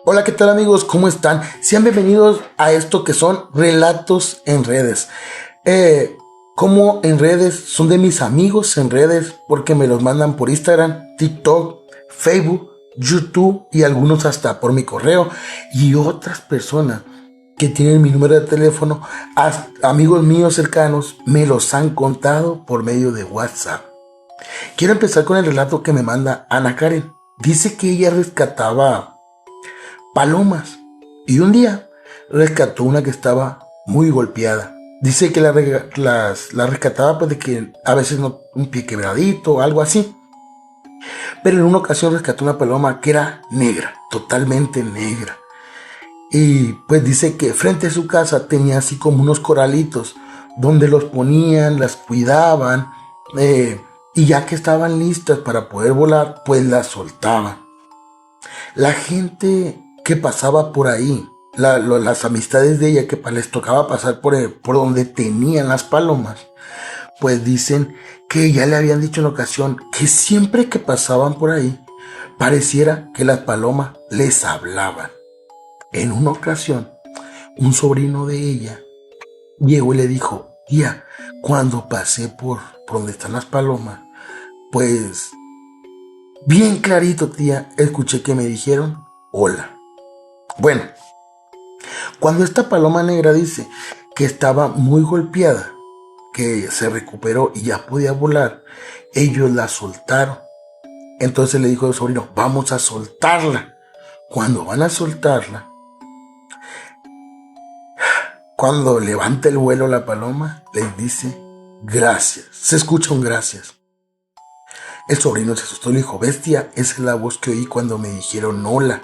Hola, ¿qué tal amigos? ¿Cómo están? Sean bienvenidos a esto que son relatos en redes. Como en redes, son de mis amigos en redes porque me los mandan por Instagram, TikTok, Facebook, YouTube y algunos hasta por mi correo. Y otras personas que tienen mi número de teléfono, amigos míos cercanos, me los han contado por medio de WhatsApp. Quiero empezar con el relato que me manda Ana Karen. Dice que ella rescataba palomas y un día rescató una que estaba muy golpeada. Dice que la rescataba pues de que a veces no, un pie quebradito o algo así. Pero en una ocasión rescató una paloma que era negra, totalmente negra. Y pues dice que frente a su casa tenía así como unos coralitos donde los ponían, las cuidaban, y ya que estaban listas para poder volar, pues las soltaban. La gente que pasaba por ahí, las amistades de ella que les tocaba pasar por donde tenían las palomas, pues dicen que ya le habían dicho en ocasión que siempre que pasaban por ahí, pareciera que las palomas les hablaban. En una ocasión, un sobrino de ella llegó y le dijo: tía, cuando pasé por donde están las palomas, pues bien clarito, tía, escuché que me dijeron hola. Bueno, cuando esta paloma negra dice que estaba muy golpeada, que se recuperó y ya podía volar, ellos la soltaron. Entonces le dijo el sobrino: vamos a soltarla. Cuando van a soltarla, cuando levanta el vuelo la paloma, les dice gracias. Se escucha un gracias. El sobrino se asustó y le dijo: bestia, esa es la voz que oí cuando me dijeron hola.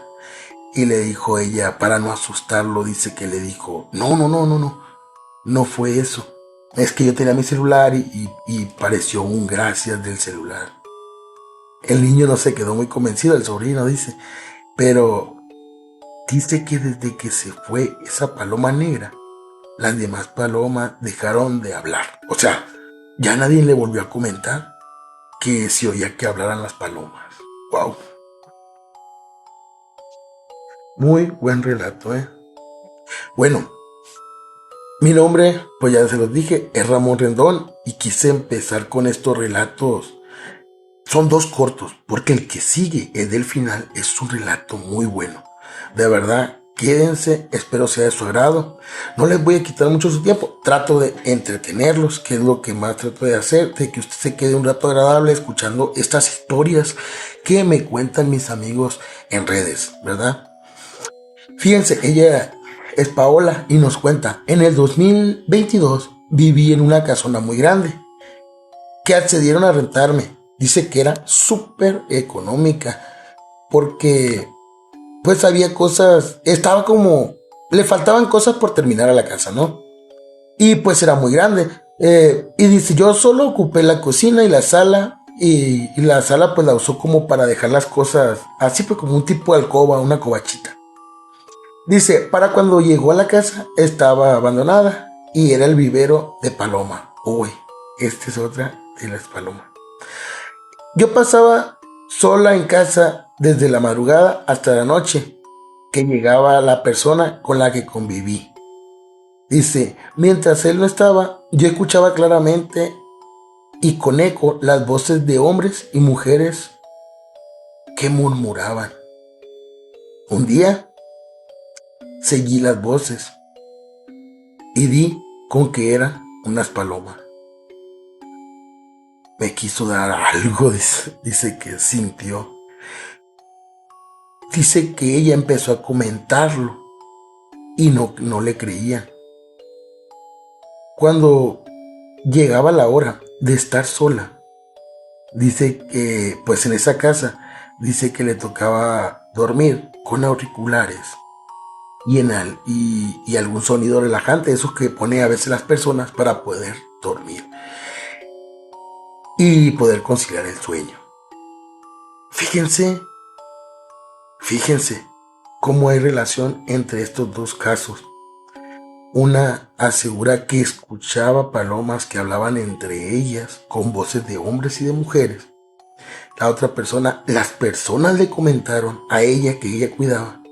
Y le dijo ella, para no asustarlo, dice que le dijo: no fue eso. Es que yo tenía mi celular y pareció un gracias del celular. El niño no se quedó muy convencido, el sobrino dice, pero dice que desde que se fue esa paloma negra, las demás palomas dejaron de hablar. O sea, ya nadie le volvió a comentar que se oía que hablaran las palomas. Wow. Muy buen relato, ¿eh? Bueno, mi nombre, pues ya se los dije, es Ramón Rendón y quise empezar con estos relatos. Son dos cortos, porque el que sigue, el del final, es un relato muy bueno. De verdad, quédense, espero sea de su agrado. No les voy a quitar mucho su tiempo, trato de entretenerlos, que es lo que más trato de hacer, de que usted se quede un rato agradable escuchando estas historias que me cuentan mis amigos en redes, ¿verdad? Fíjense, ella es Paola y nos cuenta: en el 2022 viví en una casona muy grande que accedieron a rentarme. Dice que era súper económica porque pues había cosas, estaba como, le faltaban cosas por terminar a la casa, ¿no? Y pues era muy grande. Y dice, yo solo ocupé la cocina y la sala, y la sala pues la usó como para dejar las cosas, así pues como un tipo de alcoba, una covachita. Dice, para cuando llegó a la casa estaba abandonada y era el vivero de paloma. Uy, esta es otra de las palomas. Yo pasaba sola en casa desde la madrugada hasta la noche que llegaba la persona con la que conviví. Dice, mientras él no estaba, yo escuchaba claramente y con eco las voces de hombres y mujeres que murmuraban. Un día seguí las voces y di con que eran unas palomas. Me quiso dar algo, dice que sintió. Dice que ella empezó a comentarlo y no le creían. Cuando llegaba la hora de estar sola, dice que pues en esa casa, dice que le tocaba dormir con auriculares y algún sonido relajante, esos que pone a veces las personas para poder dormir y poder conciliar el sueño. Fíjense cómo hay relación entre estos dos casos. Una asegura que escuchaba palomas que hablaban entre ellas con voces de hombres y de mujeres. La otra persona, las personas le comentaron a ella que ella cuidaba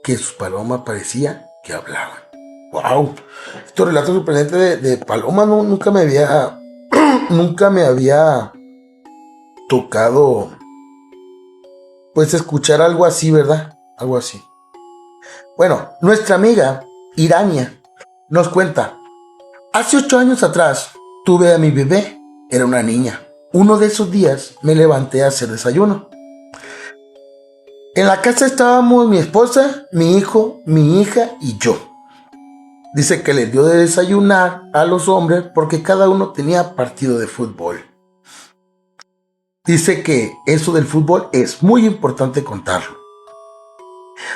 que sus palomas parecía que hablaban. ¡Wow! Estos relatos sorprendentes de palomas nunca me había nunca me había tocado pues escuchar algo así, ¿verdad? Algo así. Bueno, nuestra amiga Irania nos cuenta: hace 8 años atrás tuve a mi bebé, era una niña. Uno de esos días me levanté a hacer desayuno. En la casa estábamos mi esposa, mi hijo, mi hija y yo. Dice que les dio de desayunar a los hombres porque cada uno tenía partido de fútbol. Dice que eso del fútbol es muy importante contarlo.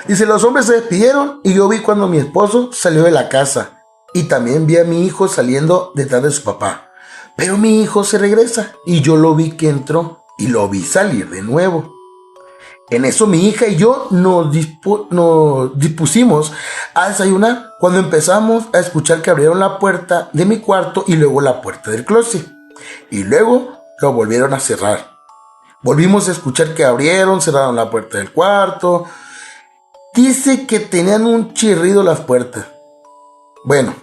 Dice, los hombres se despidieron y yo vi cuando mi esposo salió de la casa. Y también vi a mi hijo saliendo detrás de su papá. Pero mi hijo se regresa y yo lo vi que entró y lo vi salir de nuevo. En eso mi hija y yo nos dispusimos a desayunar cuando empezamos a escuchar que abrieron la puerta de mi cuarto y luego la puerta del closet. Y luego lo volvieron a cerrar. Volvimos a escuchar que abrieron, cerraron la puerta del cuarto. Dice que tenían un chirrido las puertas. Bueno,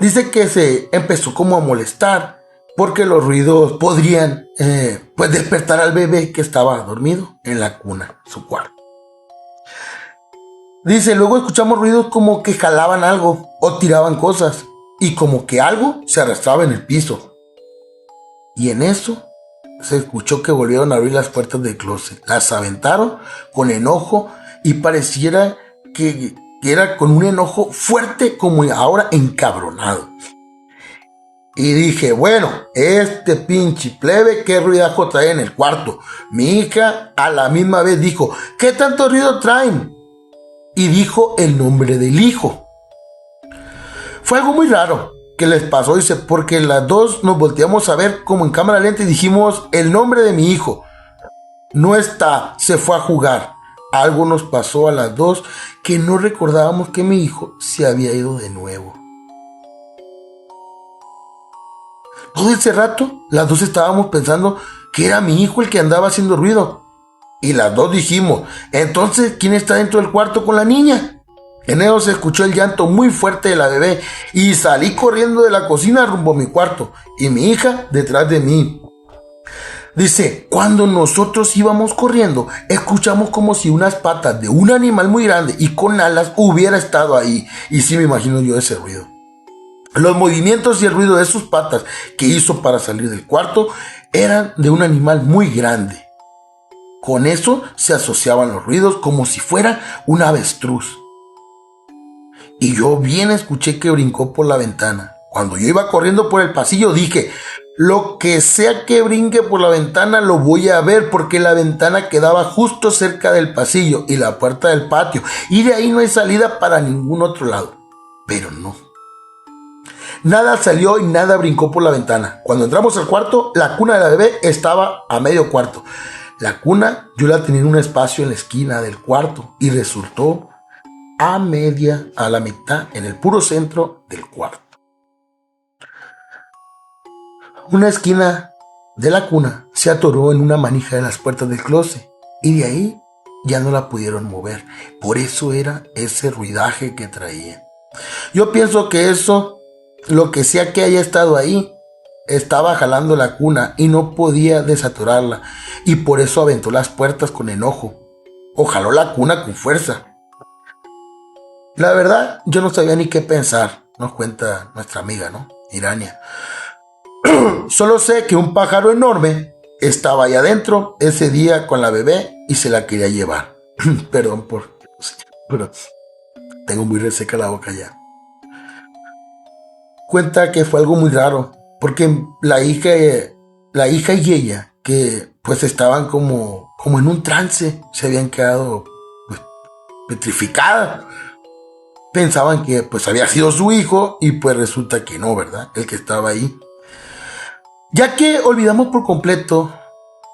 dice que se empezó como a molestar porque los ruidos podrían pues despertar al bebé que estaba dormido en la cuna, su cuarto. Dice, luego escuchamos ruidos como que jalaban algo o tiraban cosas y como que algo se arrastraba en el piso. Y en eso se escuchó que volvieron a abrir las puertas del closet. Las aventaron con enojo y pareciera que era con un enojo fuerte como ahora encabronado. Y dije, bueno, este pinche plebe, qué ruidajo trae en el cuarto. Mi hija a la misma vez dijo, ¿qué tanto ruido traen? Y dijo el nombre del hijo. Fue algo muy raro que les pasó, dice, porque las dos nos volteamos a ver como en cámara lenta y dijimos el nombre de mi hijo. No está, se fue a jugar. Algo nos pasó a las dos que no recordábamos que mi hijo se había ido de nuevo. Todo ese rato, las dos estábamos pensando que era mi hijo el que andaba haciendo ruido. Y las dos dijimos, entonces, ¿quién está dentro del cuarto con la niña? En eso se escuchó el llanto muy fuerte de la bebé y salí corriendo de la cocina rumbo a mi cuarto y mi hija detrás de mí. Dice, cuando nosotros íbamos corriendo, escuchamos como si unas patas de un animal muy grande y con alas hubiera estado ahí. Y sí me imagino yo ese ruido. Los movimientos y el ruido de sus patas que hizo para salir del cuarto eran de un animal muy grande. Con eso se asociaban los ruidos como si fuera un avestruz. Y yo bien escuché que brincó por la ventana. Cuando yo iba corriendo por el pasillo dije, lo que sea que brinque por la ventana lo voy a ver porque la ventana quedaba justo cerca del pasillo y la puerta del patio y de ahí no hay salida para ningún otro lado. Pero no. Nada salió y nada brincó por la ventana. Cuando entramos al cuarto, la cuna de la bebé estaba a medio cuarto. La cuna yo la tenía en un espacio en la esquina del cuarto y resultó a la mitad, en el puro centro del cuarto. Una esquina de la cuna se atoró en una manija de las puertas del closet y de ahí ya no la pudieron mover. Por eso era ese ruidaje que traía. Yo pienso que eso, lo que sea que haya estado ahí, estaba jalando la cuna y no podía desatorarla y por eso aventó las puertas con enojo o jaló la cuna con fuerza. La verdad, yo no sabía ni qué pensar, nos cuenta nuestra amiga, ¿no? Irania. Solo sé que un pájaro enorme estaba ahí adentro ese día con la bebé y se la quería llevar. Perdón pero tengo muy reseca la boca ya. Cuenta que fue algo muy raro, porque la hija y ella, que pues estaban como en un trance, se habían quedado pues, petrificadas. Pensaban que pues había sido su hijo y pues resulta que no, ¿verdad? El que estaba ahí. Ya que olvidamos por completo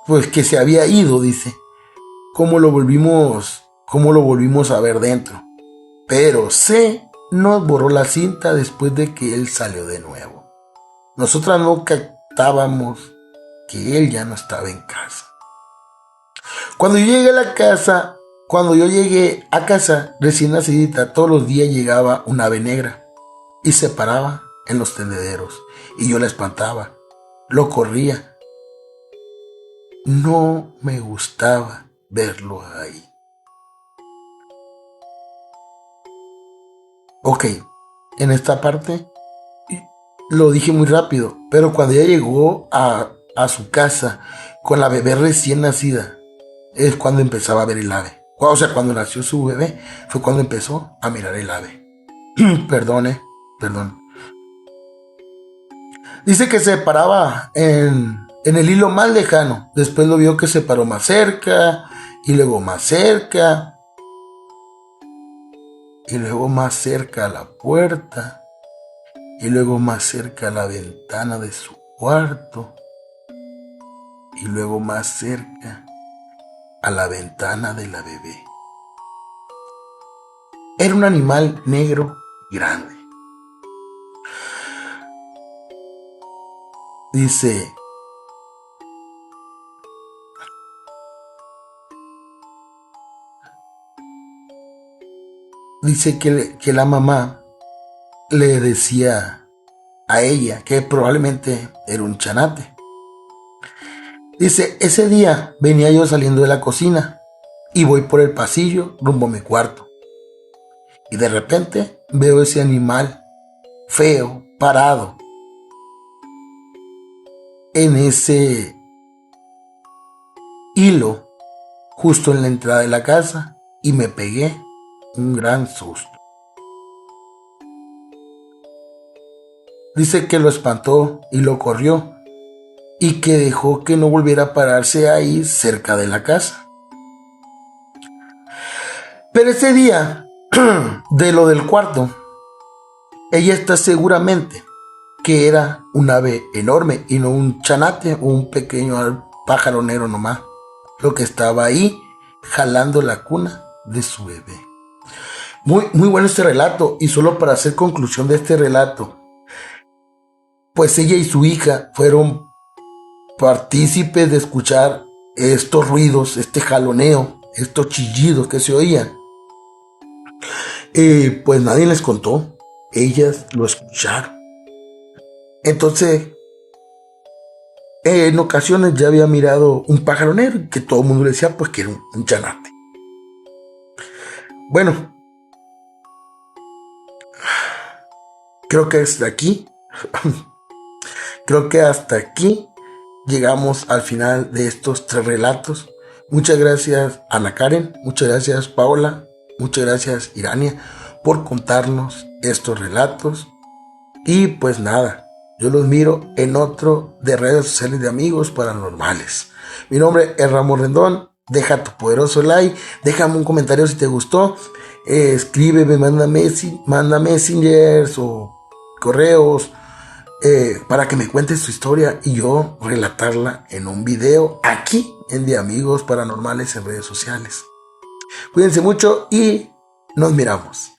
pues que se había ido, dice, cómo lo volvimos a ver dentro. Pero nos borró la cinta después de que él salió de nuevo. Nosotras no captábamos que él ya no estaba en casa. Cuando yo llegué a la casa, Cuando yo llegué a casa, recién nacidita, todos los días llegaba una ave negra y se paraba en los tendederos. Y yo la espantaba, lo corría. No me gustaba verlo ahí. Ok, en esta parte lo dije muy rápido, pero cuando ella llegó a su casa con la bebé recién nacida, es cuando empezaba a ver el ave. O sea, cuando nació su bebé, fue cuando empezó a mirar el ave. Perdone, perdón. Dice que se paraba en el hilo más lejano. Después lo vio que se paró más cerca, y luego más cerca, y luego más cerca a la puerta, y luego más cerca a la ventana de su cuarto, y luego más cerca a la ventana de la bebé. Era un animal negro grande. Dice que la mamá le decía a ella que probablemente era un chanate. Dice, ese día venía yo saliendo de la cocina y voy por el pasillo rumbo a mi cuarto. Y de repente veo ese animal feo parado en ese hilo justo en la entrada de la casa y me pegué un gran susto. Dice que lo espantó y lo corrió y que dejó que no volviera a pararse ahí cerca de la casa. Pero ese día, de lo del cuarto, ella está seguramente que era un ave enorme y no un chanate o un pequeño pájaro negro nomás, lo que estaba ahí jalando la cuna de su bebé. Muy bueno este relato, y solo para hacer conclusión de este relato, pues ella y su hija fueron partícipes de escuchar estos ruidos, este jaloneo, estos chillidos que se oían. Pues nadie les contó, ellas lo escucharon. Entonces, en ocasiones ya había mirado un pájaro negro que todo el mundo le decía pues que era un chanate. Bueno, creo que hasta aquí, creo que hasta aquí llegamos al final de estos 3 relatos. Muchas gracias Ana Karen, muchas gracias Paola, muchas gracias Irania por contarnos estos relatos. Y pues nada, yo los miro en otro de redes sociales de amigos paranormales. Mi nombre es Ramón Rendón. Deja tu poderoso like, déjame un comentario si te gustó, escríbeme, manda messengers o correos para que me cuentes tu historia y yo relatarla en un video aquí en De Amigos Paranormales en redes sociales. Cuídense mucho y nos miramos.